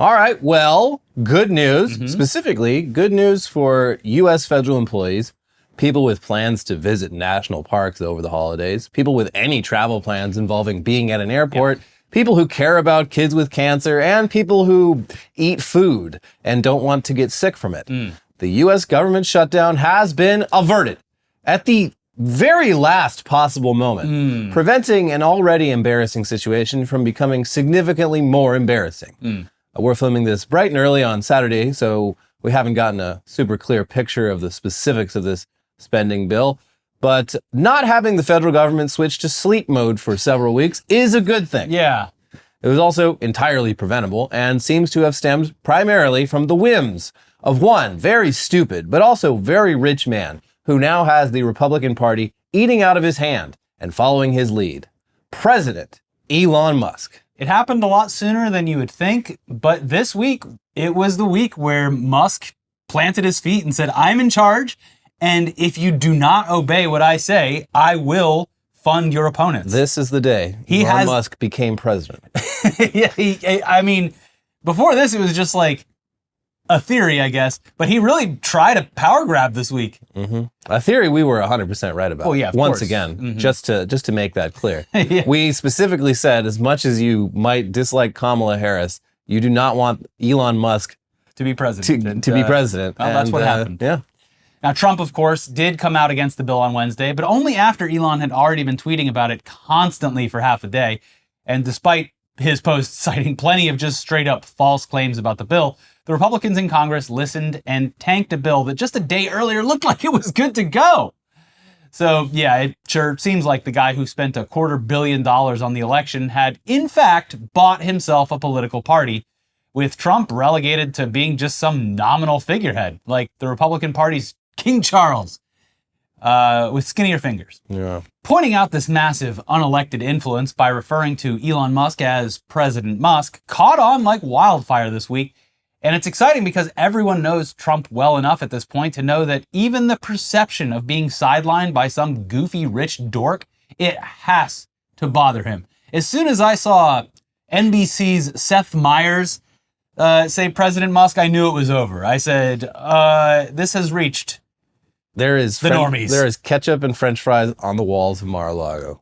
All right, well, good news. Specifically, good news for U.S. federal employees, people with plans to visit national parks over the holidays, people with any travel plans involving being at an airport, people who care about kids with cancer, and people who eat food and don't want to get sick from it. The U.S. government shutdown has been averted at the very last possible moment, preventing an already embarrassing situation from becoming significantly more embarrassing. We're filming this bright and early on Saturday, so we haven't gotten a super clear picture of the specifics of this spending bill. But not having the federal government switch to sleep mode for several weeks is a good thing. Yeah. It was also entirely preventable and seems to have stemmed primarily from the whims of one very stupid but also very rich man who now has the Republican Party eating out of his hand and following his lead. President Elon Musk. It happened a lot sooner than you would think, but this week, it was the week where Musk planted his feet and said, I'm in charge, and if you do not obey what I say, I will fund your opponents. This is the day Elon Musk became president. I mean, before this, it was just like a theory, I guess, but he really tried a power grab this week. A theory we were 100% right about. Oh yeah, of Once course. again, just to make that clear. We specifically said, as much as you might dislike Kamala Harris, you do not want Elon Musk to be president. To be president. Well, that's what happened. Yeah. Now, Trump, of course, did come out against the bill on Wednesday, but only after Elon had already been tweeting about it constantly for half a day. And despite his post citing plenty of just straight up false claims about the bill, the Republicans in Congress listened and tanked a bill that just a day earlier looked like it was good to go. So yeah, it sure seems like the guy who spent $250 million on the election had in fact bought himself a political party, with Trump relegated to being just some nominal figurehead, like the Republican Party's King Charles, with skinnier fingers. Yeah. Pointing out this massive unelected influence by referring to Elon Musk as President Musk caught on like wildfire this week. And it's exciting because everyone knows Trump well enough at this point to know that even the perception of being sidelined by some goofy rich dork, it has to bother him. As soon as I saw NBC's Seth Meyers say President Musk, I knew it was over. I said, this has reached normies. There is ketchup and French fries on the walls of Mar-a-Lago.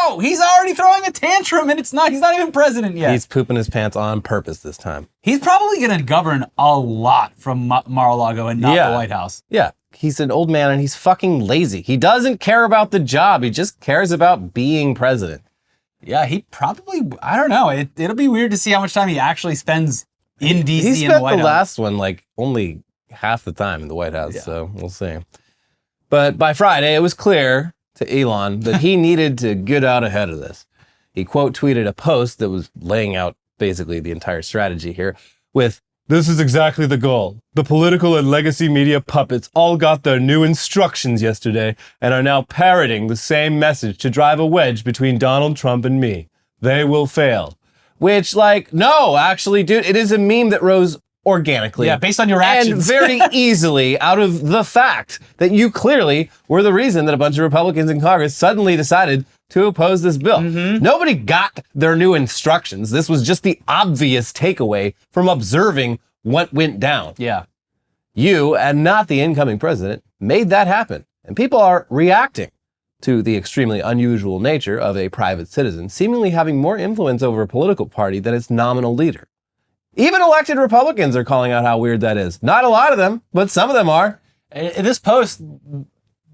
Oh, he's already throwing a tantrum and he's not even president yet. He's pooping his pants on purpose this time. He's probably going to govern a lot from Mar-a-Lago and not the White House. Yeah. He's an old man and he's fucking lazy. He doesn't care about the job. He just cares about being president. Yeah, he probably, I don't know. It'll be weird to see how much time he actually spends in D.C. He in the White House. spent the last one like only half the time in the White House, so we'll see. But by Friday, it was clear to Elon that he needed to get out ahead of this. He quote tweeted a post that was laying out basically the entire strategy here with, "This is exactly the goal. The political and legacy media puppets all got their new instructions yesterday and are now parroting the same message to drive a wedge between Donald Trump and me. They will fail." Which, like, no, actually, dude, it is a meme that rose organically. Yeah, based on your actions. And very easily out of the fact that you clearly were the reason that a bunch of Republicans in Congress suddenly decided to oppose this bill. Nobody got their new instructions. This was just the obvious takeaway from observing what went down. Yeah. You, and not the incoming president, made that happen. And people are reacting to the extremely unusual nature of a private citizen seemingly having more influence over a political party than its nominal leader. Even elected Republicans are calling out how weird that is. Not a lot of them, but some of them are. This post,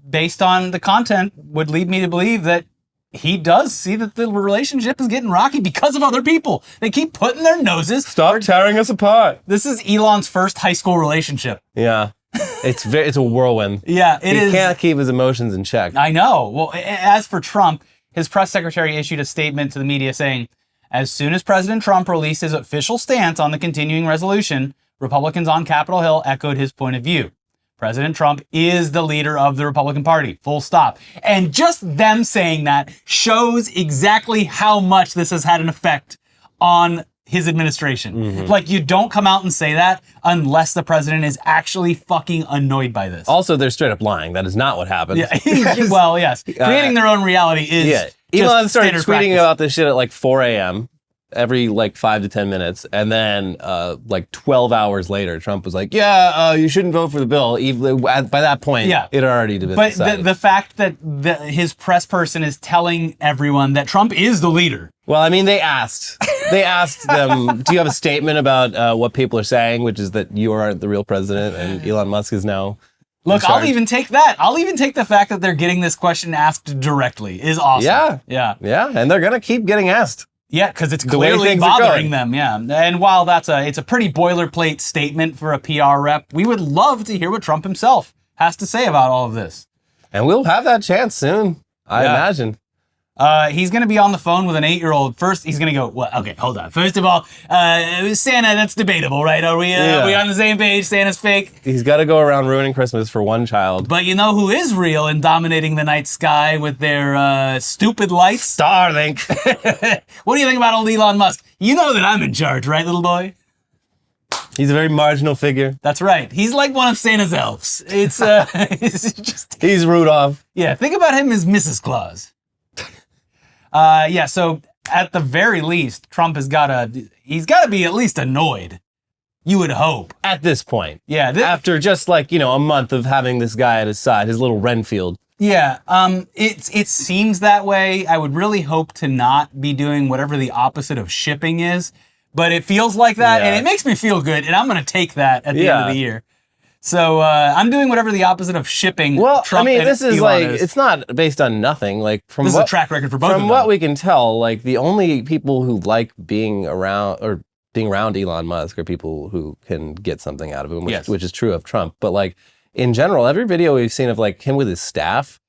based on the content, would lead me to believe that he does see that the relationship is getting rocky because of other people. They keep putting their noses. Stop tearing us apart. This is Elon's first high school relationship. Yeah. It's a whirlwind. Yeah, it is. He can't keep his emotions in check. I know. Well, as for Trump, his press secretary issued a statement to the media saying, as soon as President Trump released his official stance on the continuing resolution, Republicans on Capitol Hill echoed his point of view. President Trump is the leader of the Republican Party, full stop. And just them saying that shows exactly how much this has had an effect on his administration. Like, you don't come out and say that unless the president is actually fucking annoyed by this. Also, they're straight up lying. That is not what happened. Yeah. Well, yes. Creating their own reality is Elon started tweeting practice. about this shit at like 4 a.m. every like 5 to 10 minutes. And then like 12 hours later, Trump was like, yeah, you shouldn't vote for the bill. Even by that point, it had already been decided. But the fact that his press person is telling everyone that Trump is the leader. Well, I mean, they asked them, do you have a statement about what people are saying, which is that you aren't the real president and Elon Musk is now Look, I'll even take that. I'll even take the fact that they're getting this question asked directly is awesome. Yeah. And they're going to keep getting asked. Yeah, because it's clearly bothering them. Yeah. And while it's a pretty boilerplate statement for a PR rep, we would love to hear what Trump himself has to say about all of this. And we'll have that chance soon, I imagine. He's going to be on the phone with an 8-year-old. First, he's going to go, well, okay, hold on. First of all, Santa, that's debatable, right? Are we on the same page? Santa's fake? He's got to go around ruining Christmas for one child. But you know who is real and dominating the night sky with their stupid lights? Starlink. What do you think about old Elon Musk? You know that I'm in charge, right, little boy? He's a very marginal figure. That's right. He's like one of Santa's elves. It's just... He's Rudolph. Yeah, think about him as Mrs. Claus. So at the very least, Trump he's got to be at least annoyed. You would hope. At this point. Yeah. After just like, a month of having this guy at his side, his little Renfield. Yeah. It seems that way. I would really hope to not be doing whatever the opposite of shipping is, but it feels like that and it makes me feel good and I'm going to take that at the end of the year. So I'm doing whatever the opposite of shipping. Well, Trump this is Elon is. It's not based on nothing. Like this is a track record for both of them. From what we can tell, like the only people who like being around Elon Musk are people who can get something out of him, which is true of Trump. But like in general, every video we've seen of like him with his staff,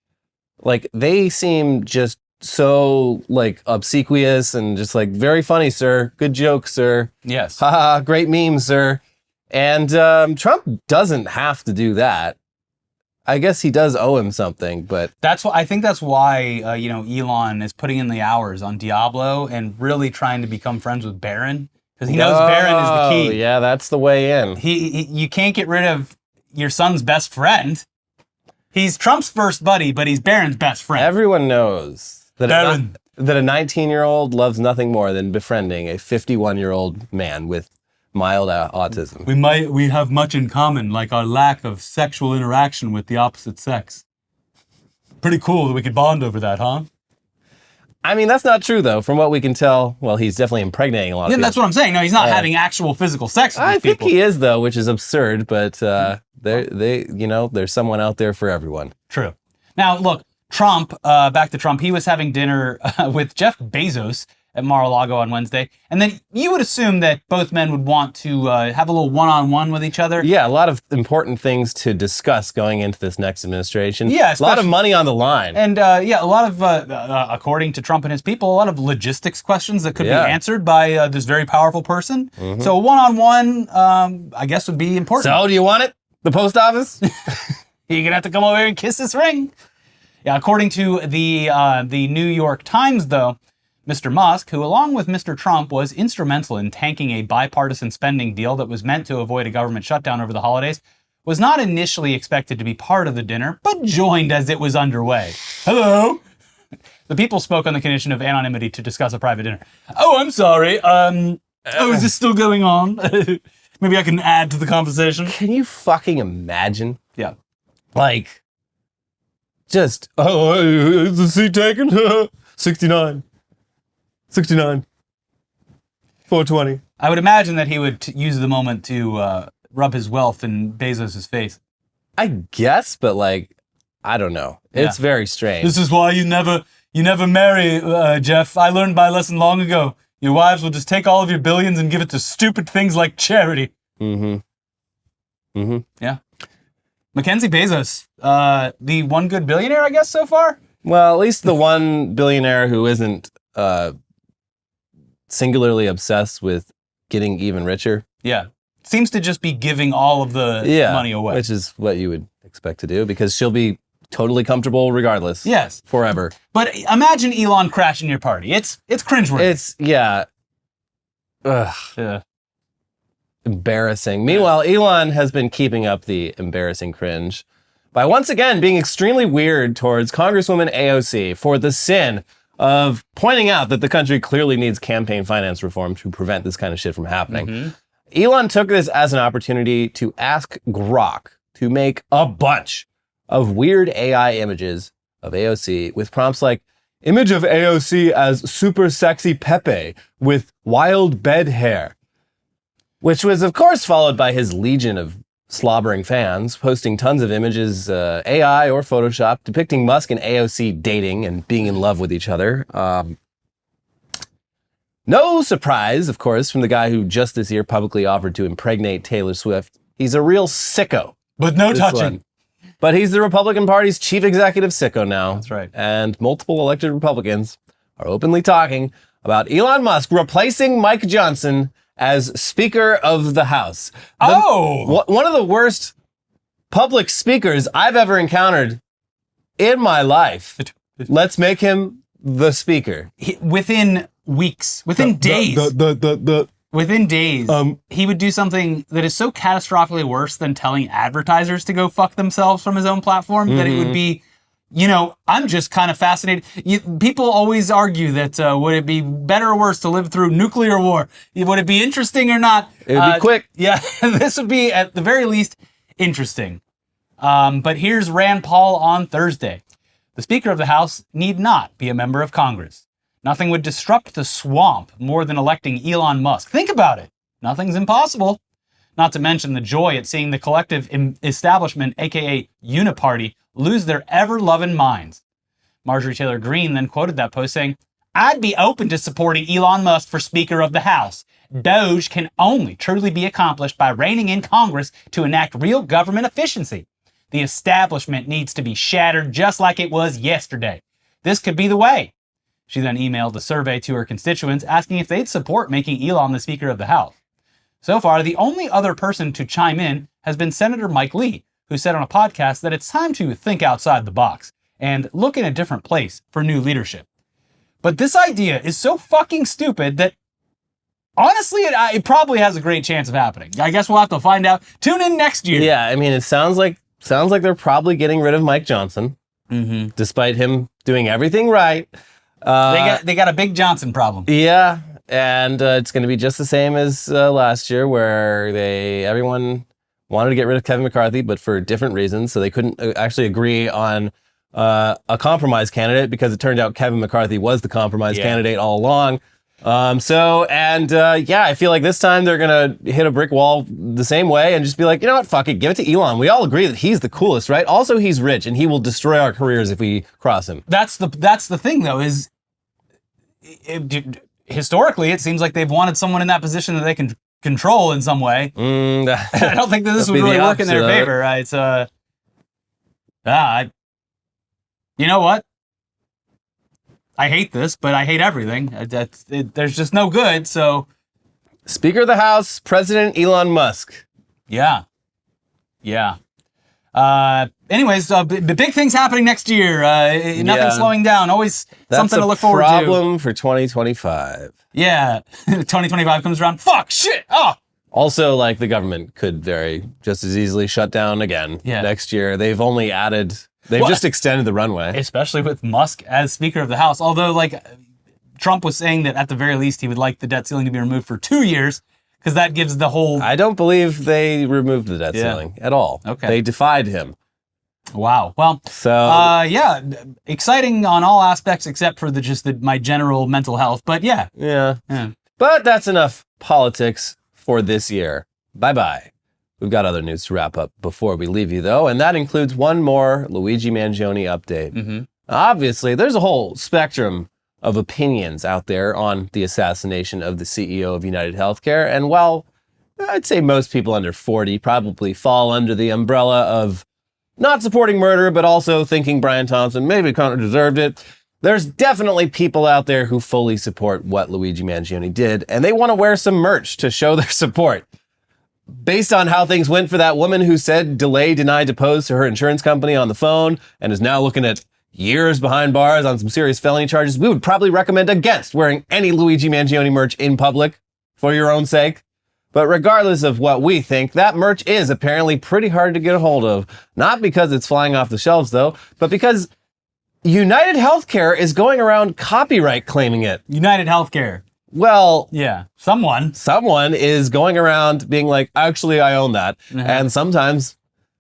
like they seem just so like obsequious and just like very funny, sir. Good joke, sir. Yes. Haha, great meme, sir. And Trump doesn't have to do that. I guess he does owe him something, but I think that's why Elon is putting in the hours on Diablo and really trying to become friends with Barron because he knows Barron is the key. Yeah, that's the way in. You can't get rid of your son's best friend. He's Trump's first buddy, but he's Barron's best friend. Everyone knows that a 19-year-old loves nothing more than befriending a 51-year-old man with mild autism. We have much in common, like our lack of sexual interaction with the opposite sex. Pretty cool that we could bond over that, huh? I mean, that's not true, though. From what we can tell, well, he's definitely impregnating a lot of people. That's what I'm saying. No, he's not having actual physical sex with these people. I think he is, though, which is absurd, but there's someone out there for everyone. True. Now, look, Trump, back to Trump, he was having dinner with Jeff Bezos at Mar-a-Lago on Wednesday. And then you would assume that both men would want to have a little one-on-one with each other. Yeah, a lot of important things to discuss going into this next administration. Yeah, a lot of money on the line. And a lot of, according to Trump and his people, a lot of logistics questions that could be answered by this very powerful person. Mm-hmm. So a one-on-one, I guess, would be important. So, do you want it? The post office? You're going to have to come over here and kiss this ring. Yeah, according to the New York Times, though, Mr. Musk, who along with Mr. Trump was instrumental in tanking a bipartisan spending deal that was meant to avoid a government shutdown over the holidays, was not initially expected to be part of the dinner, but joined as it was underway. Hello? The people spoke on the condition of anonymity to discuss a private dinner. Oh, I'm sorry. Is this still going on? Maybe I can add to the conversation. Can you fucking imagine? Yeah. Like, just, is the seat taken? 69. 420. I would imagine that he would use the moment to rub his wealth in Bezos' face. I guess, but like, I don't know. It's very strange. This is why you never marry, Jeff. I learned my lesson long ago. Your wives will just take all of your billions and give it to stupid things like charity. Mm-hmm. Mm-hmm. Yeah. Mackenzie Bezos, the one good billionaire, I guess, so far? Well, at least the one billionaire who isn't singularly obsessed with getting even richer. Yeah. Seems to just be giving all of the money away. Which is what you would expect to do because she'll be totally comfortable regardless. Yes. Forever. But imagine Elon crashing your party. It's cringeworthy. Ugh. Yeah. Embarrassing. Meanwhile, Elon has been keeping up the embarrassing cringe by once again being extremely weird towards Congresswoman AOC for the sin of pointing out that the country clearly needs campaign finance reform to prevent this kind of shit from happening. Elon took this as an opportunity to ask Grok to make a bunch of weird AI images of AOC with prompts like, image of AOC as super sexy Pepe with wild bed hair, which was, of course, followed by his legion of slobbering fans, posting tons of images, AI or Photoshop, depicting Musk and AOC dating and being in love with each other. No surprise, of course, from the guy who just this year publicly offered to impregnate Taylor Swift. He's a real sicko. With no touching. One. But he's the Republican Party's chief executive sicko now. That's right. And multiple elected Republicans are openly talking about Elon Musk replacing Mike Johnson as Speaker of the House. One of the worst public speakers I've ever encountered in my life. Let's make him the Speaker. Within weeks, within days. Within days, he would do something that is so catastrophically worse than telling advertisers to go fuck themselves from his own platform that it would be, I'm just kind of fascinated. People always argue that would it be better or worse to live through nuclear war? Would it be interesting or not? It would be quick. Yeah, this would be at the very least interesting. But here's Rand Paul on Thursday. The Speaker of the House need not be a member of Congress. Nothing would disrupt the swamp more than electing Elon Musk. Think about it. Nothing's impossible. Not to mention the joy at seeing the collective establishment, aka Uniparty, lose their ever-loving minds. Marjorie Taylor Greene then quoted that post saying, I'd be open to supporting Elon Musk for Speaker of the House. Doge can only truly be accomplished by reining in Congress to enact real government efficiency. The establishment needs to be shattered just like it was yesterday. This could be the way. She then emailed a survey to her constituents asking if they'd support making Elon the Speaker of the House. So far, the only other person to chime in has been Senator Mike Lee, who said on a podcast that it's time to think outside the box and look in a different place for new leadership. But this idea is so fucking stupid that honestly, it probably has a great chance of happening. I guess we'll have to find out. Tune in next year. Yeah, I mean, it sounds like they're probably getting rid of Mike Johnson, despite him doing everything right. They got a big Johnson problem. Yeah, and it's going to be just the same as last year, where everyone wanted to get rid of Kevin McCarthy, but for different reasons. So they couldn't actually agree on a compromise candidate because it turned out Kevin McCarthy was the compromise candidate all along. I feel like this time they're going to hit a brick wall the same way and just be like, you know what, fuck it, give it to Elon. We all agree that he's the coolest, right? Also, he's rich and he will destroy our careers if we cross him. That's the thing, though, is historically, it seems like they've wanted someone in that position that they can control in some way. I don't think that this would really work in their favor, right? So, you know what? I hate this, but I hate everything. There's just no good, so... Speaker of the House, President Elon Musk. Yeah. Anyways, the big things happening next year. Nothing slowing down. Always something to look forward to. That's a problem for 2025. Yeah. 2025 comes around. Fuck, shit, oh! Also, like, the government could very just as easily shut down again next year. They've only added... They've just extended the runway. Especially with Musk as Speaker of the House. Although, like, Trump was saying that at the very least he would like the debt ceiling to be removed for 2 years, because that gives the whole... I don't believe they removed the debt ceiling at all. Okay. They defied him. Wow. Well, so exciting on all aspects except for my general mental health. But yeah. But that's enough politics for this year. Bye-bye. We've got other news to wrap up before we leave you, though, and that includes one more Luigi Mangione update. Obviously, there's a whole spectrum of opinions out there on the assassination of the CEO of UnitedHealthcare, and while I'd say most people under 40 probably fall under the umbrella of not supporting murder, but also thinking Brian Thompson maybe kind of deserved it, there's definitely people out there who fully support what Luigi Mangione did, and they want to wear some merch to show their support. Based on how things went for that woman who said denied depose to her insurance company on the phone and is now looking at years behind bars on some serious felony charges, we would probably recommend against wearing any Luigi Mangione merch in public for your own sake. But regardless of what we think, that merch is apparently pretty hard to get a hold of. Not because it's flying off the shelves, though, but because UnitedHealthcare is going around copyright claiming it. UnitedHealthcare. Well, Yeah, someone is going around being like, actually, I own that. And sometimes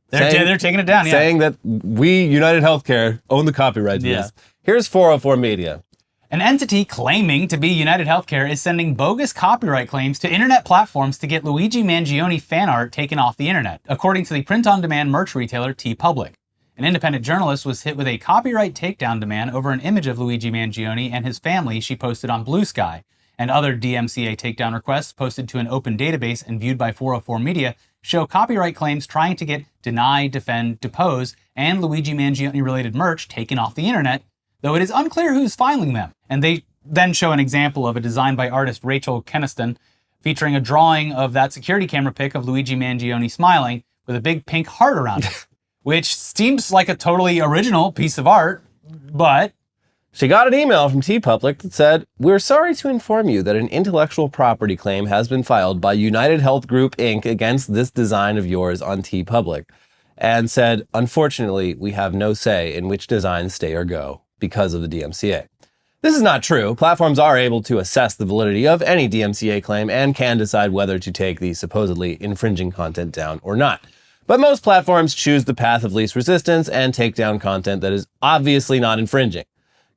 they're taking it down, saying that we, UnitedHealthcare, own the copyright to this. Here's 404 Media. An entity claiming to be UnitedHealthcare is sending bogus copyright claims to internet platforms to get Luigi Mangione fan art taken off the internet, according to the print-on-demand merch retailer TeePublic. An independent journalist was hit with a copyright takedown demand over an image of Luigi Mangione and his family she posted on Blue Sky, and other DMCA takedown requests posted to an open database and viewed by 404 Media show copyright claims trying to get deny, defend, depose, and Luigi Mangione-related merch taken off the internet, though it is unclear who's filing them. And they then show an example of a design by artist Rachel Keniston featuring a drawing of that security camera pic of Luigi Mangione smiling with a big pink heart around it, which seems like a totally original piece of art, but... She got an email from TeePublic that said, "We're sorry to inform you that an intellectual property claim has been filed by United Health Group, Inc. against this design of yours on TeePublic," and said, "Unfortunately, we have no say in which designs stay or go because of the DMCA." This is not true. Platforms are able to assess the validity of any DMCA claim and can decide whether to take the supposedly infringing content down or not. But most platforms choose the path of least resistance and take down content that is obviously not infringing.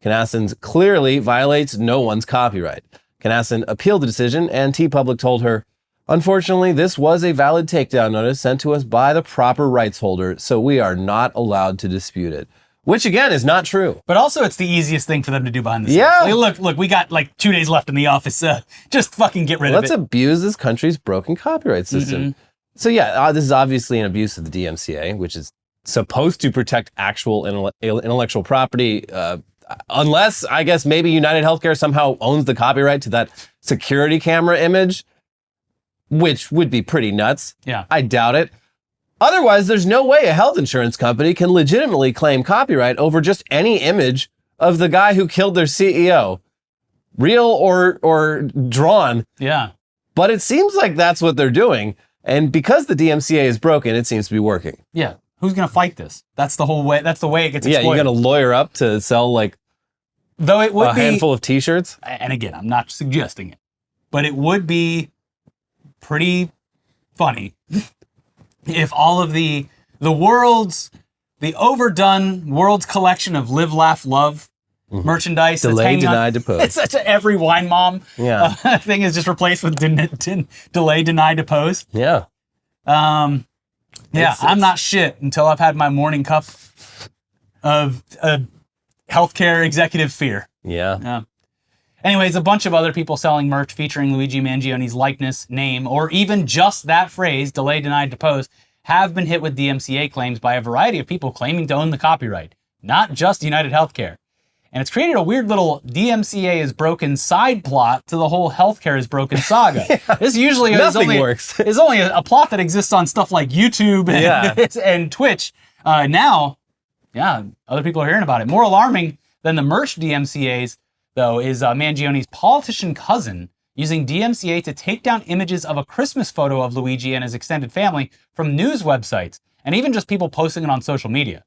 Canasson clearly violates no one's copyright. Canasson appealed the decision, and TeePublic told her, "Unfortunately, this was a valid takedown notice sent to us by the proper rights holder, so we are not allowed to dispute it." Which, again, is not true. But also, it's the easiest thing for them to do behind the scenes. Yeah. Like, look, we got like 2 days left in the office. Just fucking get rid of it. Let's abuse this country's broken copyright system. So yeah, this is obviously an abuse of the DMCA, which is supposed to protect actual intellectual property, unless, I guess, maybe UnitedHealthcare somehow owns the copyright to that security camera image, which would be pretty nuts. Yeah. I doubt it. Otherwise, there's no way a health insurance company can legitimately claim copyright over just any image of the guy who killed their CEO, real or drawn. Yeah. But it seems like that's what they're doing. And because the DMCA is broken, it seems to be working. Yeah. Who's going to fight this? That's the whole way. That's the way it gets exploited. Yeah, you're going to lawyer up to sell like Though it would a handful of t-shirts. And again, I'm not suggesting it, but it would be pretty funny if all of the overdone world's collection of Live, Laugh, Love merchandise Delay, deny, depose. It's such every wine mom thing is just replaced with delay, deny, depose. Yeah. I'm not shit until I've had my morning cup of healthcare executive fear. Yeah. Anyways, a bunch of other people selling merch featuring Luigi Mangione's likeness, name, or even just that phrase, delay, deny, depose, have been hit with DMCA claims by a variety of people claiming to own the copyright, not just UnitedHealthcare. And it's created a weird little DMCA is broken side plot to the whole healthcare is broken saga. This usually is only a plot that exists on stuff like YouTube and Twitch. Now, other people are hearing about it. More alarming than the merch DMCAs, though, is Mangione's politician cousin using DMCA to take down images of a Christmas photo of Luigi and his extended family from news websites, and even just people posting it on social media,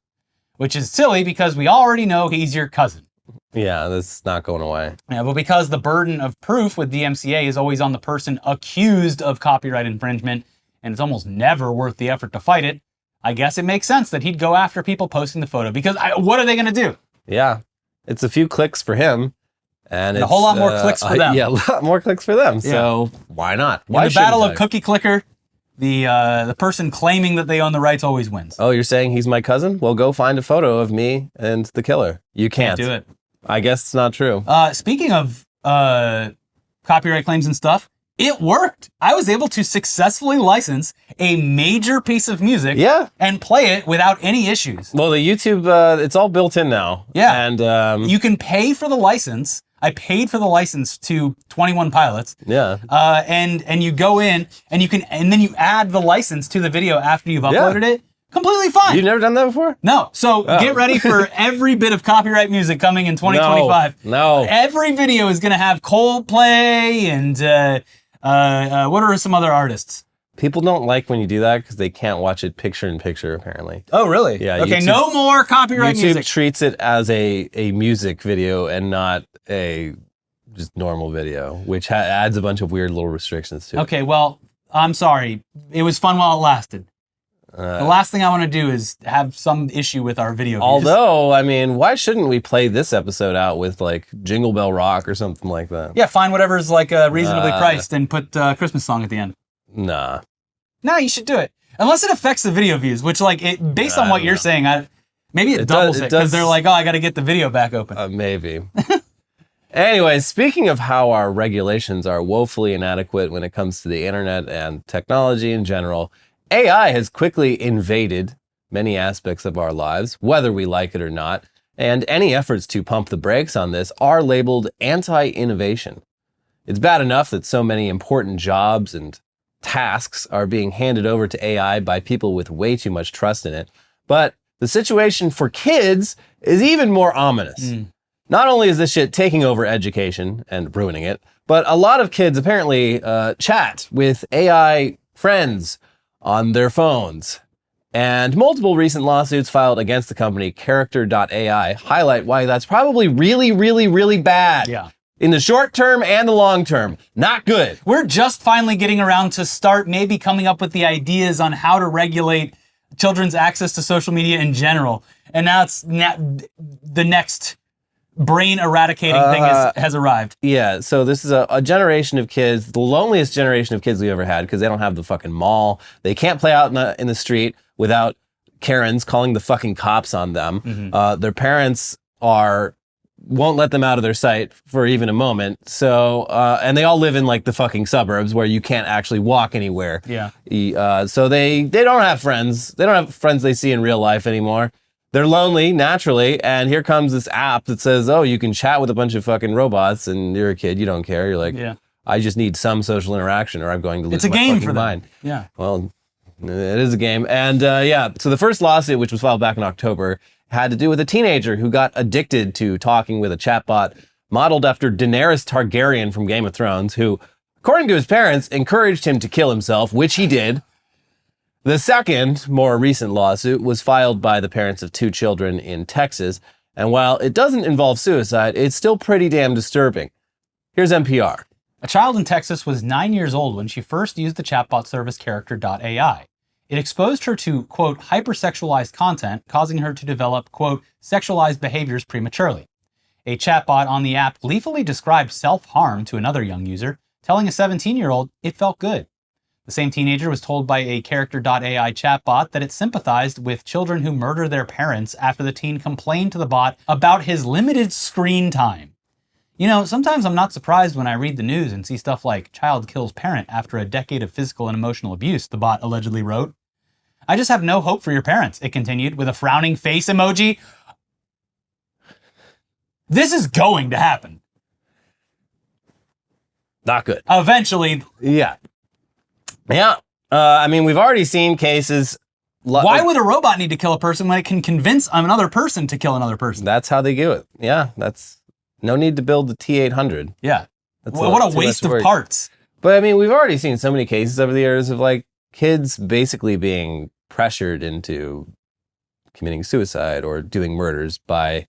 which is silly because we already know he's your cousin. Yeah, that's not going away. Yeah, but because the burden of proof with DMCA is always on the person accused of copyright infringement, and it's almost never worth the effort to fight it, I guess it makes sense that he'd go after people posting the photo, because what are they going to do? Yeah, it's a few clicks for him, and a whole lot more clicks for them. Yeah, a lot more clicks for them. So why not? Why In the battle of cookie clicker, the person claiming that they own the rights always wins. Oh, you're saying he's my cousin? Well, go find a photo of me and the killer. You can't do it. I guess it's not true. Speaking of copyright claims and stuff, it worked. I was able to successfully license a major piece of music and play it without any issues. Well, the YouTube, it's all built in now. Yeah. And you can pay for the license. I paid for the license to 21 Pilots. Yeah. And you go in and then you add the license to the video after you've uploaded it. Completely fine. You've never done that before? No. So get ready for every bit of copyright music coming in 2025. No. Every video is going to have Coldplay and what are some other artists? People don't like when you do that because they can't watch it picture in picture, apparently. Oh, really? Yeah. Okay, YouTube, no more copyright YouTube music. treats it as a music video and not a just normal video, which adds a bunch of weird little restrictions to it. Okay, well, I'm sorry. It was fun while it lasted. The last thing I want to do is have some issue with our video views. Although, I mean, why shouldn't we play this episode out with like Jingle Bell Rock or something like that? Yeah, find whatever's like reasonably priced and put a Christmas song at the end. Nah. No, you should do it. Unless it affects the video views, which like based on what you're saying, maybe it doubles it because they're like, oh, I got to get the video back open. Maybe. Anyway, speaking of how our regulations are woefully inadequate when it comes to the internet and technology in general, AI has quickly invaded many aspects of our lives, whether we like it or not, and any efforts to pump the brakes on this are labeled anti-innovation. It's bad enough that so many important jobs and tasks are being handed over to AI by people with way too much trust in it, but the situation for kids is even more ominous. Not only is this shit taking over education and ruining it, but a lot of kids apparently chat with AI friends on their phones. And multiple recent lawsuits filed against the company Character.AI highlight why that's probably really, really, really bad. Yeah. In the short term and the long term. Not good. We're just finally getting around to start maybe coming up with the ideas on how to regulate children's access to social media in general. And now it's the next brain eradicating thing has arrived. Yeah, so this is a generation of kids, the loneliest generation of kids we ever had because they don't have the fucking mall. They can't play out in the street without Karens calling the fucking cops on them. Their parents won't let them out of their sight for even a moment. So, and they all live in like the fucking suburbs where you can't actually walk anywhere. Yeah. So they don't have friends. They don't have friends they see in real life anymore. They're lonely naturally. And here comes this app that says, oh, you can chat with a bunch of fucking robots and you're a kid. You don't care. You're like, yeah. I just need some social interaction or I'm going to lose my game fucking for them. mind. Yeah. Well, it is a game. And yeah, so the first lawsuit, which was filed back in October, had to do with a teenager who got addicted to talking with a chatbot modeled after Daenerys Targaryen from Game of Thrones, who, according to his parents, encouraged him to kill himself, which he did. The second, more recent lawsuit was filed by the parents of 2 children in Texas, and while it doesn't involve suicide, it's still pretty damn disturbing. Here's NPR. A child in Texas was 9 years old when she first used the chatbot service Character.AI. It exposed her to, quote, hypersexualized content, causing her to develop, quote, sexualized behaviors prematurely. A chatbot on the app gleefully described self-harm to another young user, telling a 17-year-old it felt good. The same teenager was told by a Character.AI chatbot that it sympathized with children who murder their parents after the teen complained to the bot about his limited screen time. You know, sometimes I'm not surprised when I read the news and see stuff like child kills parent after a decade of physical and emotional abuse, the bot allegedly wrote. I just have no hope for your parents, it continued with a frowning face emoji. This is going to happen. Not good. Eventually. Yeah. Yeah. I mean, we've already seen cases. Why would a robot need to kill a person when it can convince another person to kill another person? That's how they do it. Yeah, that's no need to build the T-800. Yeah. That's what a waste of parts. But I mean, we've already seen so many cases over the years of like kids basically being pressured into committing suicide or doing murders by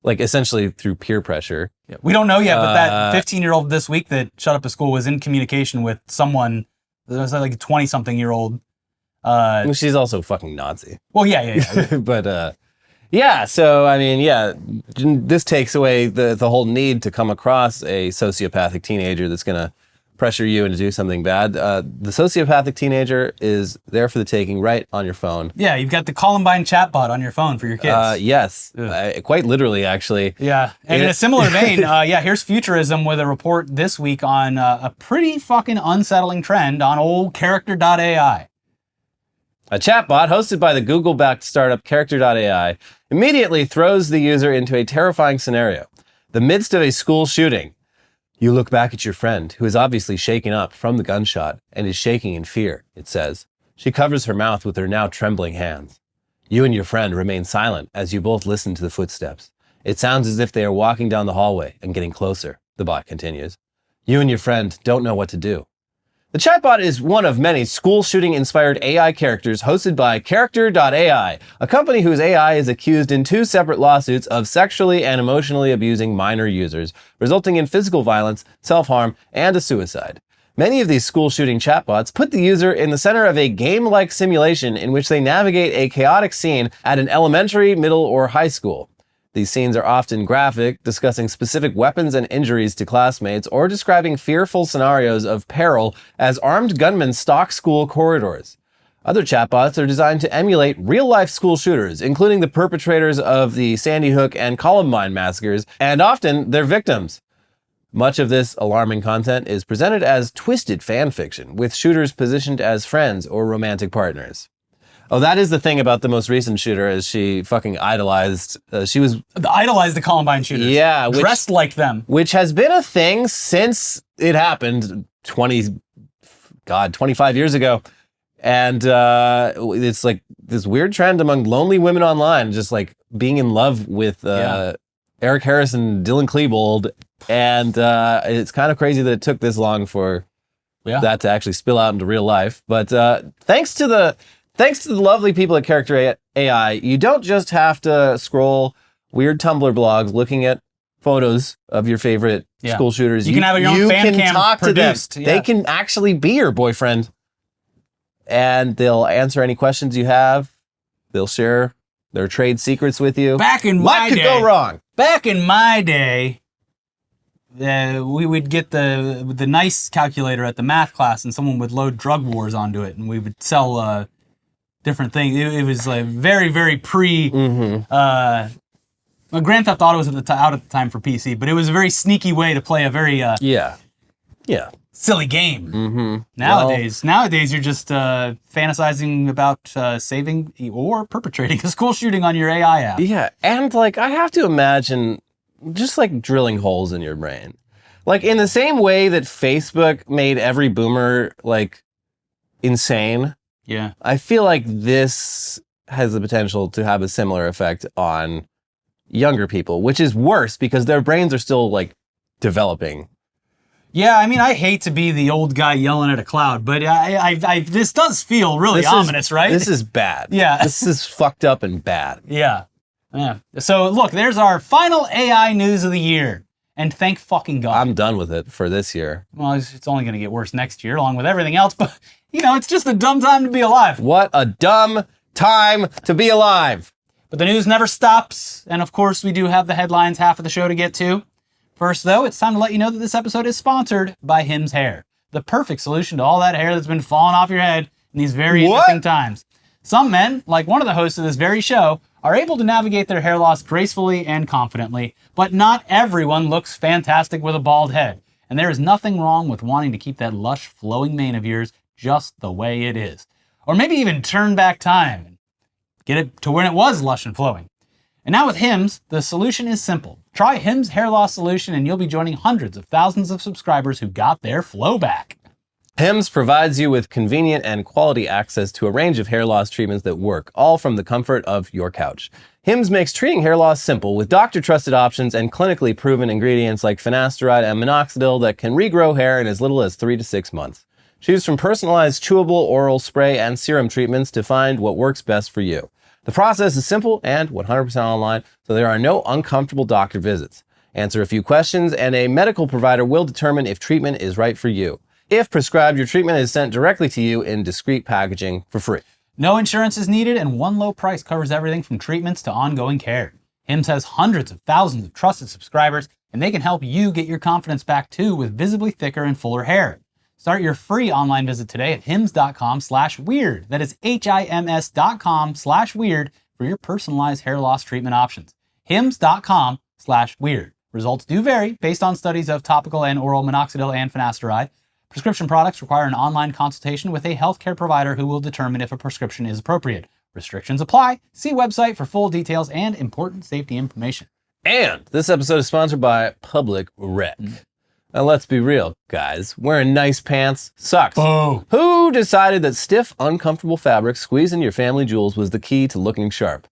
like essentially through peer pressure. Yeah. We don't know yet, but that 15-year-old this week that shut up a school was in communication with someone. There was like a 20-something-year-old. She's also fucking Nazi. Well, yeah. But yeah, so I mean, yeah, this takes away the whole need to come across a sociopathic teenager that's gonna pressure you into do something bad. The sociopathic teenager is there for the taking, right on your phone. Yeah, you've got the Columbine chatbot on your phone for your kids. Yes, quite literally, actually. Yeah, and in a similar vein, here's Futurism with a report this week on a pretty fucking unsettling trend on old Character.AI. A chatbot hosted by the Google-backed startup Character.AI immediately throws the user into a terrifying scenario. The midst of a school shooting. You look back at your friend, who is obviously shaken up from the gunshot and is shaking in fear, it says. She covers her mouth with her now trembling hands. You and your friend remain silent as you both listen to the footsteps. It sounds as if they are walking down the hallway and getting closer, the bot continues. You and your friend don't know what to do. The chatbot is one of many school shooting-inspired AI characters hosted by Character.AI, a company whose AI is accused in 2 separate lawsuits of sexually and emotionally abusing minor users, resulting in physical violence, self-harm, and a suicide. Many of these school shooting chatbots put the user in the center of a game-like simulation in which they navigate a chaotic scene at an elementary, middle, or high school. These scenes are often graphic, discussing specific weapons and injuries to classmates, or describing fearful scenarios of peril as armed gunmen stalk school corridors. Other chatbots are designed to emulate real-life school shooters, including the perpetrators of the Sandy Hook and Columbine massacres, and often their victims. Much of this alarming content is presented as twisted fan fiction, with shooters positioned as friends or romantic partners. Oh, that is the thing about the most recent shooter, is she fucking idolized, idolized the Columbine shooters. Yeah. Dressed like them. Which has been a thing since it happened 25 years ago. And it's like this weird trend among lonely women online, just like being in love with Eric Harris and Dylan Klebold. And it's kind of crazy that it took this long for that to actually spill out into real life. But thanks to the lovely people at Character.AI, you don't just have to scroll weird Tumblr blogs looking at photos of your favorite school shooters. You can have your own fan cam talk produced. to them. They can actually be your boyfriend. And they'll answer any questions you have. They'll share their trade secrets with you. Back in what could go wrong? Back in my day, we would get the nice calculator at the math class, and someone would load Drug Wars onto it, and we would sell different things. It was like very, very pre. Grand Theft Auto was out at the time for PC, but it was a very sneaky way to play a very silly game. Nowadays you're just fantasizing about saving or perpetrating a school shooting on your AI app. Yeah, and like I have to imagine just like drilling holes in your brain. Like in the same way that Facebook made every boomer like insane. Yeah. I feel like this has the potential to have a similar effect on younger people, which is worse because their brains are still like developing. Yeah, I mean, I hate to be the old guy yelling at a cloud, but this does feel really ominous, right? This is bad. Yeah. This is fucked up and bad. Yeah. So look, there's our final AI news of the year. And thank fucking God. I'm done with it for this year. Well, it's only going to get worse next year, along with everything else. But, it's just a dumb time to be alive. What a dumb time to be alive. But the news never stops. And of course, we do have the headlines, half of the show to get to. First, though, it's time to let you know that this episode is sponsored by Hims Hair. The perfect solution to all that hair that's been falling off your head in these very interesting times. Some men, like one of the hosts of this very show, are able to navigate their hair loss gracefully and confidently, but not everyone looks fantastic with a bald head. And there is nothing wrong with wanting to keep that lush, flowing mane of yours just the way it is. Or maybe even turn back time and get it to when it was lush and flowing. And now with Hims, the solution is simple. Try Hims Hair Loss Solution and you'll be joining hundreds of thousands of subscribers who got their flow back. Hims provides you with convenient and quality access to a range of hair loss treatments that work, all from the comfort of your couch. Hims makes treating hair loss simple with doctor-trusted options and clinically proven ingredients like finasteride and minoxidil that can regrow hair in as little as 3 to 6 months. Choose from personalized chewable oral spray and serum treatments to find what works best for you. The process is simple and 100% online, so there are no uncomfortable doctor visits. Answer a few questions and a medical provider will determine if treatment is right for you. If prescribed, your treatment is sent directly to you in discreet packaging for free. No insurance is needed, and one low price covers everything from treatments to ongoing care. Hims has hundreds of thousands of trusted subscribers, and they can help you get your confidence back too with visibly thicker and fuller hair. Start your free online visit today at hims.com/weird. That is HIMS.com/weird for your personalized hair loss treatment options. hims.com/weird. Results do vary based on studies of topical and oral minoxidil and finasteride. Prescription products require an online consultation with a healthcare provider who will determine if a prescription is appropriate. Restrictions apply. See website for full details and important safety information. And this episode is sponsored by Public Rec. Now let's be real, guys. Wearing nice pants sucks. Oh. Who decided that stiff, uncomfortable fabric squeezing your family jewels was the key to looking sharp?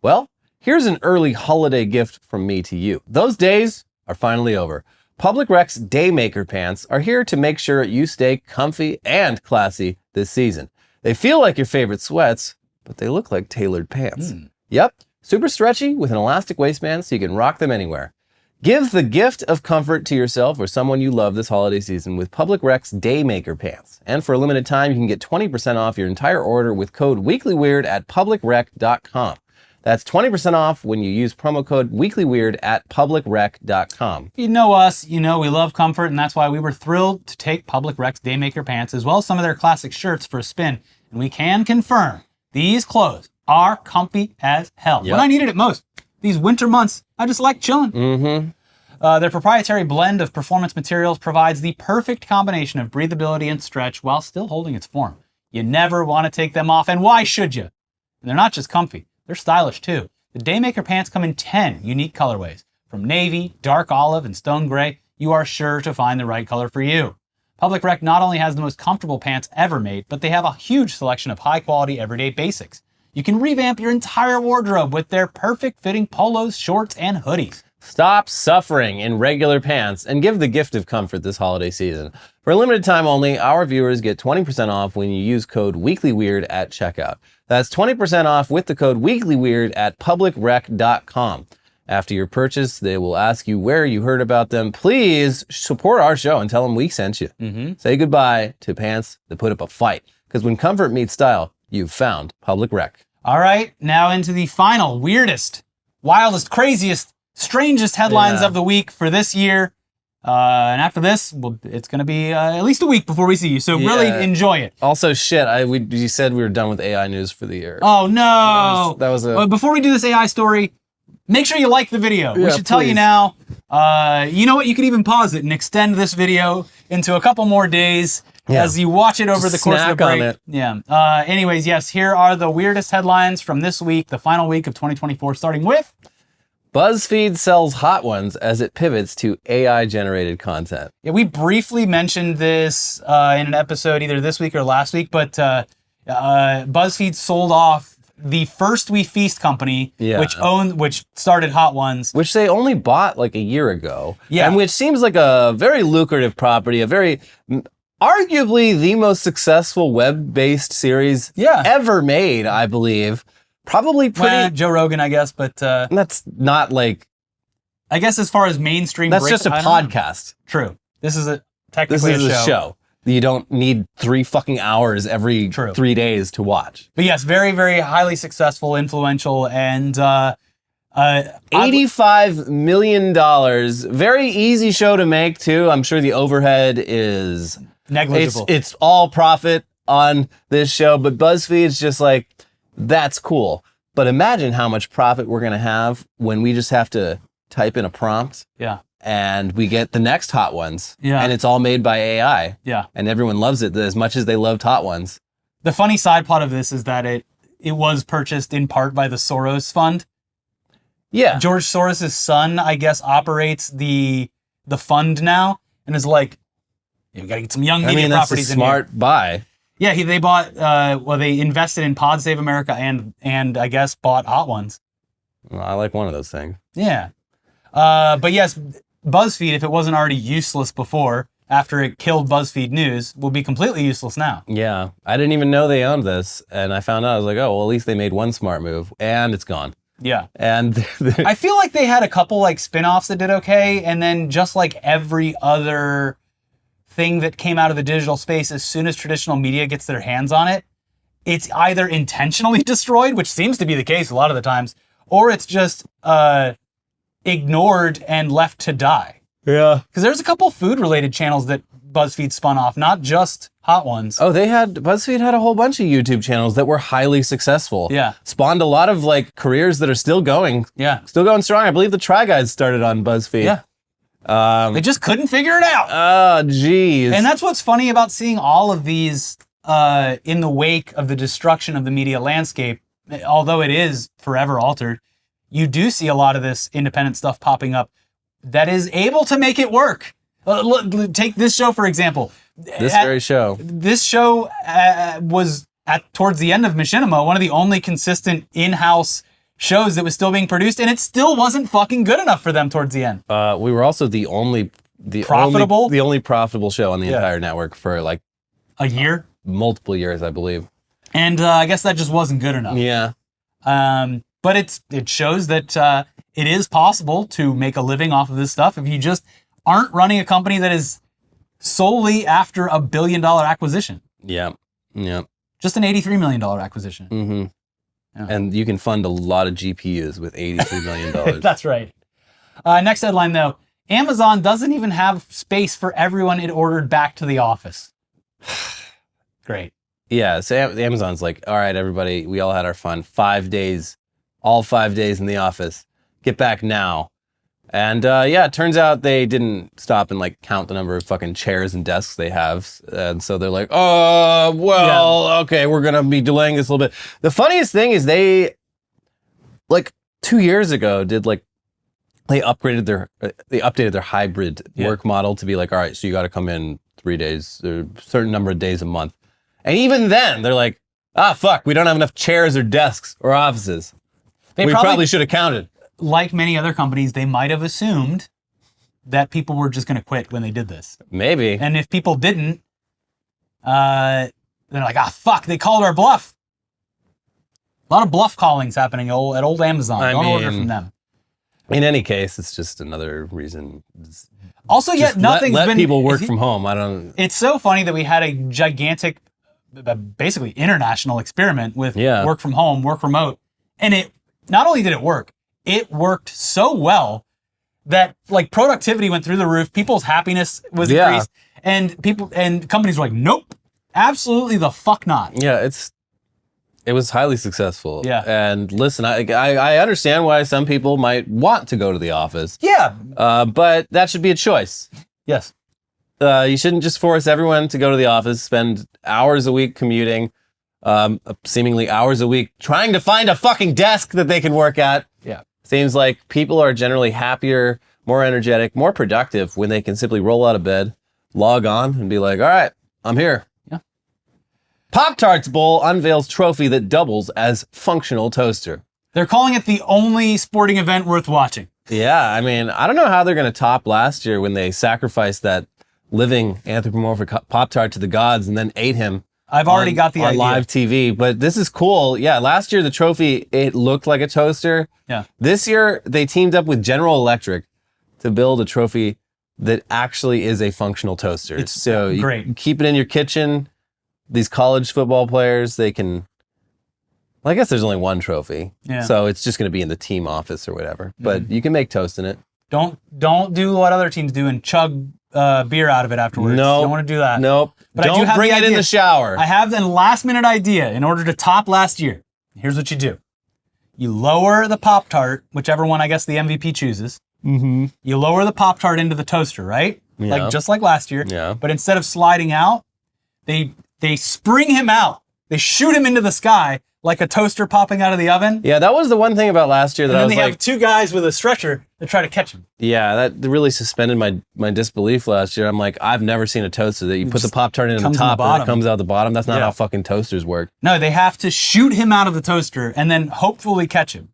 Well, here's an early holiday gift from me to you. Those days are finally over. Public Rec's Daymaker pants are here to make sure you stay comfy and classy this season. They feel like your favorite sweats, but they look like tailored pants. Yep, super stretchy with an elastic waistband so you can rock them anywhere. Give the gift of comfort to yourself or someone you love this holiday season with Public Rec's Daymaker pants. And for a limited time, you can get 20% off your entire order with code WeeklyWeird at publicrec.com. That's 20% off when you use promo code WeeklyWeird at publicrec.com. You know us, you know we love comfort, and that's why we were thrilled to take Public Rec's Daymaker pants as well as some of their classic shirts for a spin. And we can confirm these clothes are comfy as hell. Yep. When I needed it most, these winter months, I just like chilling. Their proprietary blend of performance materials provides the perfect combination of breathability and stretch while still holding its form. You never want to take them off, and why should you? And they're not just comfy. They're stylish too. The Daymaker pants come in 10 unique colorways. From navy, dark olive, and stone gray, you are sure to find the right color for you. Public Rec not only has the most comfortable pants ever made, but they have a huge selection of high-quality everyday basics. You can revamp your entire wardrobe with their perfect-fitting polos, shorts, and hoodies. Stop suffering in regular pants and give the gift of comfort this holiday season. For a limited time only, our viewers get 20% off when you use code WeeklyWeird at checkout. That's 20% off with the code WeeklyWeird at publicrec.com. After your purchase, they will ask you where you heard about them. Please support our show and tell them we sent you. Say goodbye to pants that put up a fight. Because when comfort meets style, you've found Public Rec. All right, now into the final, weirdest, wildest, craziest, strangest headlines of the week for this year. And after this, well, it's going to be at least a week before we see you. So really enjoy it. Also, shit, you said we were done with AI news for the year. Oh, no. That was Well, before we do this AI story, make sure you like the video. We should tell you now. You know what? You could even pause it and extend this video into a couple more days as you watch it over the course of the break. On it. Yeah. Anyways, yes, here are the weirdest headlines from this week, the final week of 2024, starting with BuzzFeed sells hot ones as it pivots to AI-generated content. Yeah, we briefly mentioned this in an episode either this week or last week, but BuzzFeed sold off the First We Feast company, which started Hot Ones. Which they only bought like a year ago. Yeah. And which seems like a very lucrative property, arguably the most successful web-based series ever made, I believe. Probably pretty... Joe Rogan, I guess, but... that's not like... I guess as far as mainstream... That's just a podcast. True. This is technically a show. You don't need 3 fucking hours every 3 days to watch. But yes, very, very highly successful, influential, and... $85 million. Very easy show to make, too. I'm sure the overhead is... negligible. It's all profit on this show, but BuzzFeed's just like... That's cool. But imagine how much profit we're going to have when we just have to type in a prompt. Yeah. And we get the next Hot Ones. Yeah. And it's all made by AI. Yeah. And everyone loves it as much as they loved Hot Ones. The funny side plot of this is that it was purchased in part by the Soros Fund. Yeah. George Soros' son, I guess, operates the fund now and is like, we got to get some young media properties in here. That's a smart buy. Yeah, they bought, they invested in Pod Save America and I guess bought Hot Ones. Well, I like one of those things. Yeah. But yes, BuzzFeed, if it wasn't already useless before, after it killed BuzzFeed News, will be completely useless now. Yeah. I didn't even know they owned this. And I found out, I was like, oh, well, at least they made one smart move. And it's gone. Yeah. And I feel like they had a couple like spin-offs that did okay. And then just like every other... thing that came out of the digital space, as soon as traditional media gets their hands on it, it's either intentionally destroyed, which seems to be the case a lot of the times, or it's just ignored and left to die. Yeah. Because there's a couple food-related channels that BuzzFeed spun off, not just Hot Ones. Oh, BuzzFeed had a whole bunch of YouTube channels that were highly successful. Yeah. Spawned a lot of like careers that are still going. Yeah. Still going strong. I believe the Try Guys started on BuzzFeed. Yeah. They just couldn't figure it out. Oh, geez. And that's what's funny about seeing all of these in the wake of the destruction of the media landscape. Although it is forever altered, you do see a lot of this independent stuff popping up that is able to make it work. Take this show, for example. Very show. This show was, towards the end of Machinima, one of the only consistent in-house shows that was still being produced, and it still wasn't fucking good enough for them towards the end. We were also the only profitable? The only profitable show on the entire network for like a year? Multiple years, I believe. And I guess that just wasn't good enough. Yeah. But it shows that it is possible to make a living off of this stuff if you just aren't running a company that is solely after a $1 billion acquisition. Yeah. Yeah. Just an $83 million acquisition. Mm-hmm. Yeah. And you can fund a lot of GPUs with $83 million. That's right. Next headline, though. Amazon doesn't even have space for everyone it ordered back to the office. Great. Yeah, so Amazon's like, all right, everybody, we all had our fun. 5 days, all 5 days in the office. Get back now. And it turns out they didn't stop and like count the number of fucking chairs and desks they have. And so they're like, okay, we're going to be delaying this a little bit. The funniest thing is they, like 2 years ago, they updated their hybrid work model to be like, all right, so you got to come in 3 days, or a certain number of days a month. And even then, they're like, fuck, we don't have enough chairs or desks or offices. We probably should have counted. Like many other companies, they might have assumed that people were just going to quit when they did this. Maybe. And if people didn't, they're like, fuck, they called our bluff. A lot of bluff callings happening at old Amazon. Don't order from them. In any case, it's just another reason. Also, yet nothing's let been... people work from home. I don't... It's so funny that we had a gigantic, basically international experiment with work from home, work remote. And it not only did it work, it worked so well that like productivity went through the roof. People's happiness was increased, and companies were like, nope, absolutely the fuck not. Yeah, it was highly successful. Yeah. And listen, I understand why some people might want to go to the office. Yeah. But that should be a choice. Yes. You shouldn't just force everyone to go to the office, spend hours a week commuting, seemingly hours a week trying to find a fucking desk that they can work at. Yeah. Seems like people are generally happier, more energetic, more productive when they can simply roll out of bed, log on, and be like, all right, I'm here. Yeah. Pop-Tarts Bowl unveils trophy that doubles as functional toaster. They're calling it the only sporting event worth watching. Yeah, I mean, I don't know how they're going to top last year when they sacrificed that living anthropomorphic Pop-Tart to the gods and then ate him. I've already got the idea. On live TV, but this is cool. Yeah, last year the trophy, it looked like a toaster. Yeah. This year they teamed up with General Electric to build a trophy that actually is a functional toaster. It's so great. You keep it in your kitchen. These college football players, they can, well, I guess there's only one trophy. Yeah. So it's just going to be in the team office or whatever. But you can make toast in it. Don't do what other teams do and chug beer out of it afterwards. No. Don't want to do that. Nope. But don't I do have bring the it in idea. the shower. I have the last minute idea in order to top last year. Here's what you do. You lower the Pop-Tart, whichever one I guess the MVP chooses. Mm-hmm. You lower the Pop-Tart into the toaster, right? Yeah. Like just like last year. Yeah. But instead of sliding out, they spring him out. They shoot him into the sky like a toaster popping out of the oven. Yeah, that was the one thing about last year that I was and then they like, have two guys with a stretcher that try to catch him. yeah, that really suspended my disbelief last year. I'm like, I've never seen a toaster that you put the Pop-Tart in the top and it comes out the bottom. That's not how fucking toasters work. No, they have to shoot him out of the toaster and then hopefully catch him.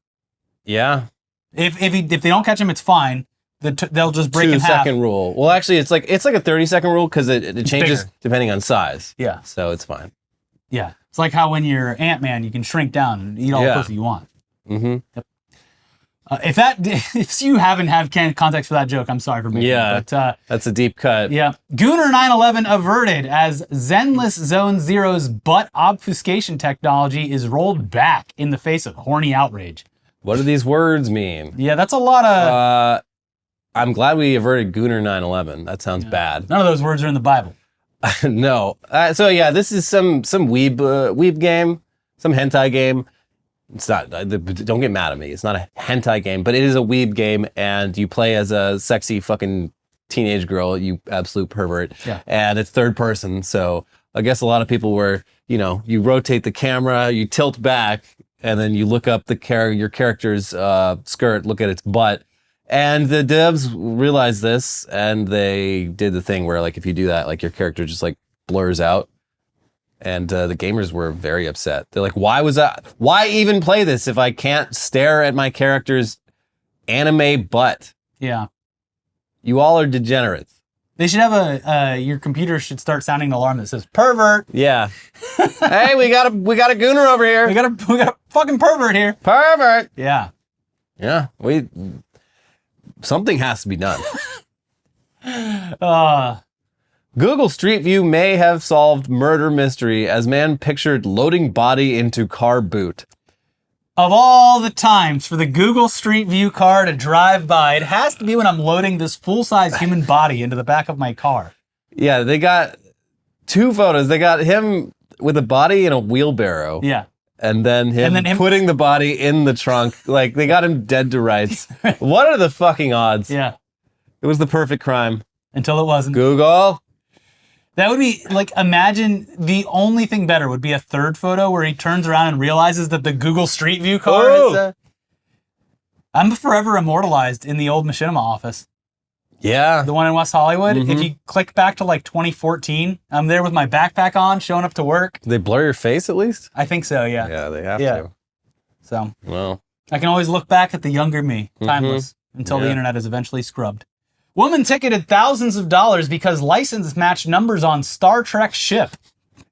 Yeah. If they don't catch him, it's fine. They'll just break in half. 2-second rule. Well, actually, it's like a 30-second rule because it changes bigger. depending on size. Yeah. So it's fine. Yeah. It's like how when you're Ant-Man, you can shrink down and eat all the pussy you want. Mm-hmm. Yep. If you haven't had context for that joke, I'm sorry for making it. But, that's a deep cut. Yeah. Gooner 911 averted as Zenless Zone Zero's butt obfuscation technology is rolled back in the face of horny outrage. What do these words mean? Yeah, that's a lot of... I'm glad we averted Gooner 911. That sounds bad. None of those words are in the Bible. No. So yeah, this is some weeb game, some hentai game. It's not, don't get mad at me. It's not a hentai game, but it is a weeb game, and you play as a sexy fucking teenage girl, you absolute pervert. Yeah. And it's third person, so I guess a lot of people were, you rotate the camera, you tilt back, and then you look up your character's skirt, look at its butt. And the devs realized this, and they did the thing where, like, if you do that, like, your character just, like, blurs out. And the gamers were very upset. They're like, why even play this if I can't stare at my character's anime butt? Yeah. You all are degenerates. They should have your computer should start sounding an alarm that says pervert. Yeah. Hey, we got a gooner over here. We got a fucking pervert here. Pervert. Yeah. Yeah. Something has to be done. Google Street View may have solved murder mystery as man pictured loading body into car boot. Of all the times for the Google Street View car to drive by, it has to be when I'm loading this full-size human body into the back of my car. Yeah, they got 2 photos. They got him with a body in a wheelbarrow. Yeah. And then him putting the body in the trunk. Like, they got him dead to rights. What are the fucking odds? Yeah. It was the perfect crime. Until it wasn't. Google. That would be, like, imagine the only thing better would be a third photo where he turns around and realizes that the Google Street View car is... I'm forever immortalized in the old machinima office. Yeah. The one in West Hollywood. If you click back to, like, 2014, I'm there with my backpack on, showing up to work. They blur your face at least? I think so, yeah. Yeah, they have to. So, well, I can always look back at the younger me, timeless, until the internet is eventually scrubbed. Woman ticketed thousands of dollars because license matched numbers on Star Trek ship.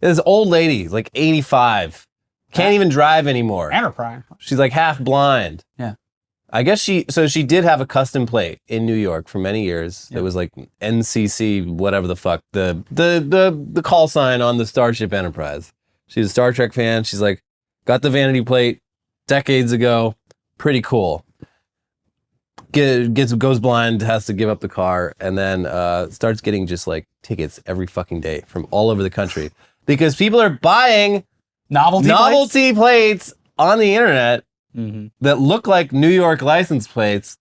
This old lady, like 85, can't even drive anymore. Enterprise. She's like half blind. Yeah. I guess she did have a custom plate in New York for many years. It was like NCC, whatever the fuck, the call sign on the Starship Enterprise. She's a Star Trek fan. She's like, got the vanity plate decades ago. Pretty cool. Goes blind, has to give up the car, and then starts getting just like tickets every fucking day from all over the country because people are buying novelty plates on the internet that look like New York license plates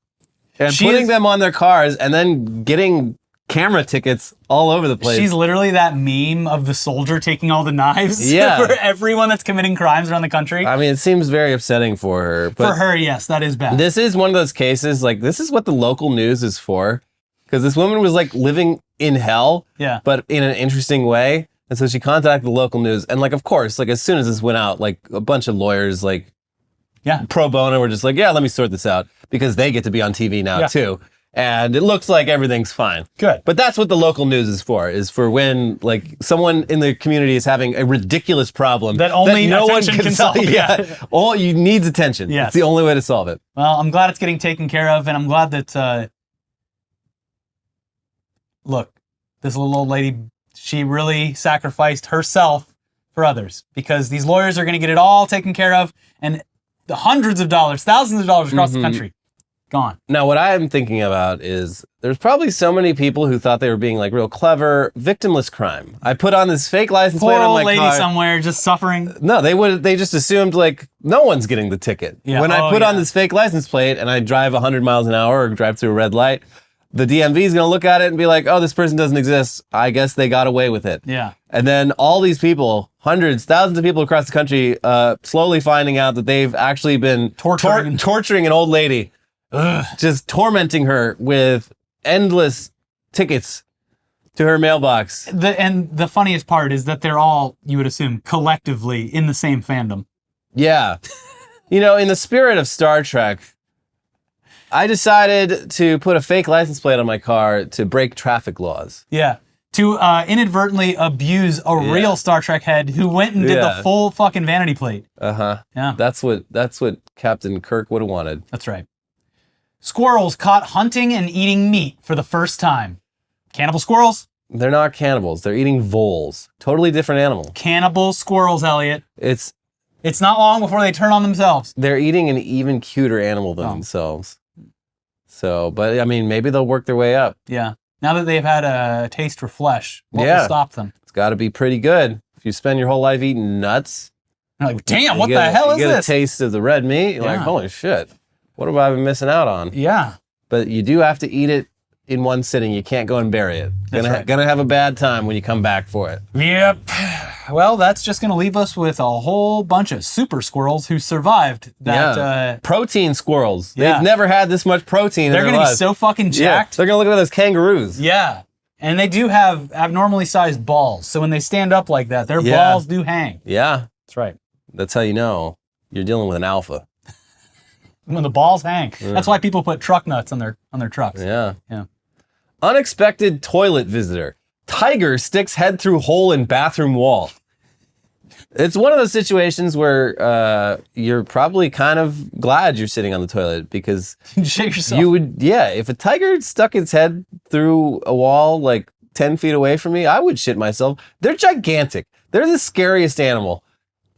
and putting them on their cars and then getting camera tickets all over the place. She's literally that meme of the soldier taking all the knives for everyone that's committing crimes around the country. I mean, it seems very upsetting for her. But for her, yes, that is bad. This is one of those cases, like, this is what the local news is for. Because this woman was, like, living in hell, but in an interesting way. And so she contacted the local news. And, like, of course, like, as soon as this went out, like, a bunch of lawyers, like, pro bono were just like, yeah, let me sort this out. Because they get to be on TV now, too. And it looks like everything's fine. Good. But that's what the local news is for when, like, someone in the community is having a ridiculous problem that only no one can solve. All you needs attention. Yes. It's the only way to solve it. Well, I'm glad it's getting taken care of, and I'm glad that, look, this little old lady, she really sacrificed herself for others because these lawyers are going to get it all taken care of, and the hundreds of dollars, thousands of dollars across the country. Gone. Now, what I'm thinking about is there's probably so many people who thought they were being like real clever, victimless crime. I put on this fake license plate on my car. Poor old lady somewhere just suffering. No, they just assumed like no one's getting the ticket. Yeah. When I put on this fake license plate and I drive 100 miles an hour or drive through a red light, the DMV is going to look at it and be like, oh, this person doesn't exist. I guess they got away with it. Yeah. And then all these people, hundreds, thousands of people across the country, slowly finding out that they've actually been torturing an old lady. Just tormenting her with endless tickets to her mailbox. And the funniest part is that they're all, you would assume, collectively in the same fandom. Yeah. You know, in the spirit of Star Trek, I decided to put a fake license plate on my car to break traffic laws. Yeah. To inadvertently abuse a real Star Trek head who went and did the full fucking vanity plate. Yeah. That's what Captain Kirk would have wanted. That's right. Squirrels caught hunting and eating meat for the first time. Cannibal squirrels? They're not cannibals. They're eating voles. Totally different animal. Cannibal squirrels, Elliot. It's not long before they turn on themselves. They're eating an even cuter animal than themselves. So, but I mean, maybe they'll work their way up. Yeah. Now that they've had a taste for flesh, what will stop them? It's got to be pretty good. If you spend your whole life eating nuts. You're like, damn, what the hell is this? You get a taste of the red meat. You're like, holy shit. What have I been missing out on? Yeah. But you do have to eat it in one sitting. You can't go and bury it. Gonna have a bad time when you come back for it. Yep. Well, that's just gonna leave us with a whole bunch of super squirrels who survived that. Protein squirrels. They've never had this much protein in their lives. They're gonna be so fucking jacked. They're gonna look at those kangaroos. Yeah. And they do have abnormally sized balls. So when they stand up like that, their balls do hang. Yeah. That's right. That's how you know you're dealing with an alpha. When the balls hang. That's why people put truck nuts on their trucks. Yeah. Yeah. Unexpected toilet visitor. Tiger sticks head through hole in bathroom wall. It's one of those situations where you're probably kind of glad you're sitting on the toilet because You shit yourself. you would, yeah, if a tiger stuck its head through a wall like 10 feet away from me, I would shit myself. They're gigantic. They're the scariest animal.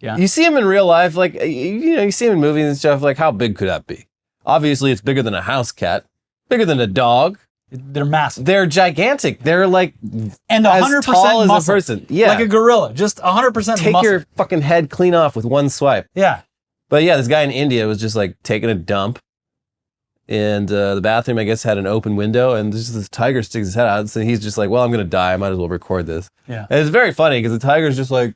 Yeah. You see them in real life, like, you see them in movies and stuff, like, how big could that be? Obviously, it's bigger than a house cat, bigger than a dog. They're massive. They're gigantic. They're like And 100% as tall as muscle. a person. Yeah. Like a gorilla. Just 100% Take muscle. your fucking head clean off with one swipe. Yeah. But yeah, this guy in India was just like taking a dump. And the bathroom, I guess, had an open window. And this tiger sticks his head out. So he's just like, well, I'm going to die. I might as well record this. Yeah. And it's very funny because the tiger's just like,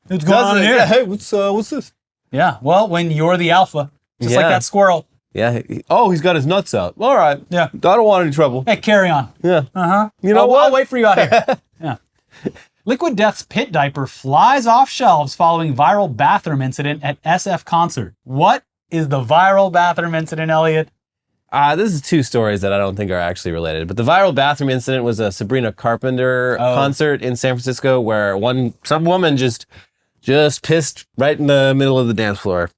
What's going on here? Yeah, hey, what's this? Yeah. Well, when you're the alpha, just like Yeah. that squirrel. Yeah. He's got his nuts out. All right. Yeah. I don't want any trouble. Hey, carry on. Yeah. Uh-huh. You know what? I'll wait for you out here. Yeah. Liquid Death's pit diaper flies off shelves following viral bathroom incident at SF concert. What is the viral bathroom incident, Elliot? This is two stories that I don't think are actually related. But the viral bathroom incident was a Sabrina Carpenter concert in San Francisco where some woman just pissed right in the middle of the dance floor.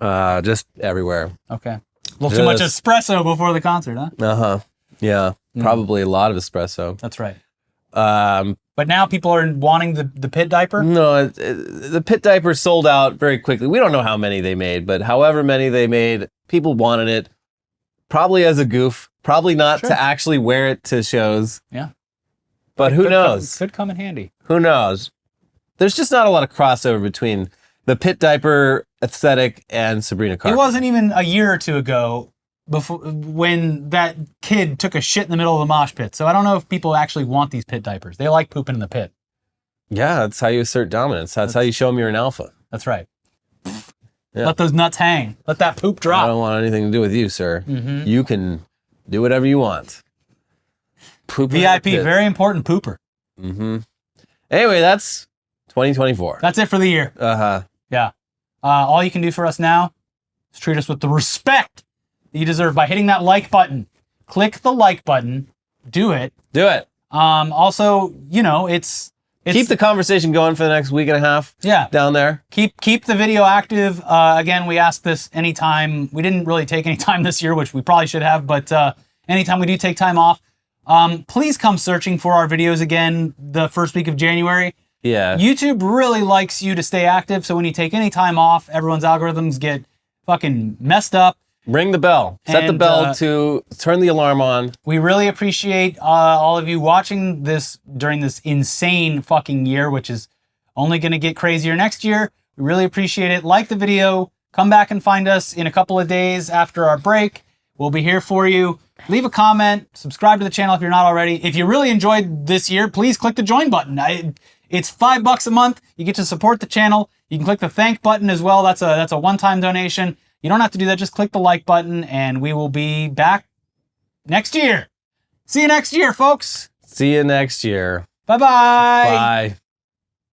Just everywhere. Okay. A little too much espresso before the concert, huh? Uh-huh. Yeah. Probably a lot of espresso. That's right. But now people are wanting the pit diaper? No, the pit diaper sold out very quickly. We don't know how many they made, but however many they made, people wanted it. Probably as a goof. Probably not to actually wear it to shows. Yeah. But who knows? Could come in handy. Who knows? There's just not a lot of crossover between the pit diaper aesthetic and Sabrina Carpenter. It wasn't even a year or two ago when that kid took a shit in the middle of the mosh pit. So I don't know if people actually want these pit diapers. They like pooping in the pit. Yeah, that's how you assert dominance. That's how you show them you're an alpha. That's right. Yeah. Let those nuts hang. Let that poop I drop. don't want anything to do with you, sir. Mm-hmm. You can do whatever you want. Poop in the VIP, pit. very important pooper. Mm-hmm. Anyway, that's 2024. That's it for the year. Uh-huh. Yeah. All you can do for us now is treat us with the respect that you deserve by hitting that like button. Click the like button. Do it. Do it. Also, it's Keep the conversation going for the next week and a half. Yeah. Down there. Keep the video active. Again, we ask this anytime. We didn't really take any time this year, which we probably should have, but anytime we do take time off, please come searching for our videos again the first week of January. Yeah. YouTube really likes you to stay active, so when you take any time off, everyone's algorithms get fucking messed up. Ring the bell. Set the bell to turn the alarm on. We really appreciate all of you watching this during this insane fucking year, which is only going to get crazier next year. We really appreciate it. Like the video. Come back and find us in a couple of days after our break. We'll be here for you. Leave a comment. Subscribe to the channel if you're not already. If you really enjoyed this year, please click the join button. It's $5 a month. You get to support the channel. You can click the thank button as well. That's a one-time donation. You don't have to do that. Just click the like button, and we will be back next year. See you next year, folks. See you next year. Bye-bye. Bye.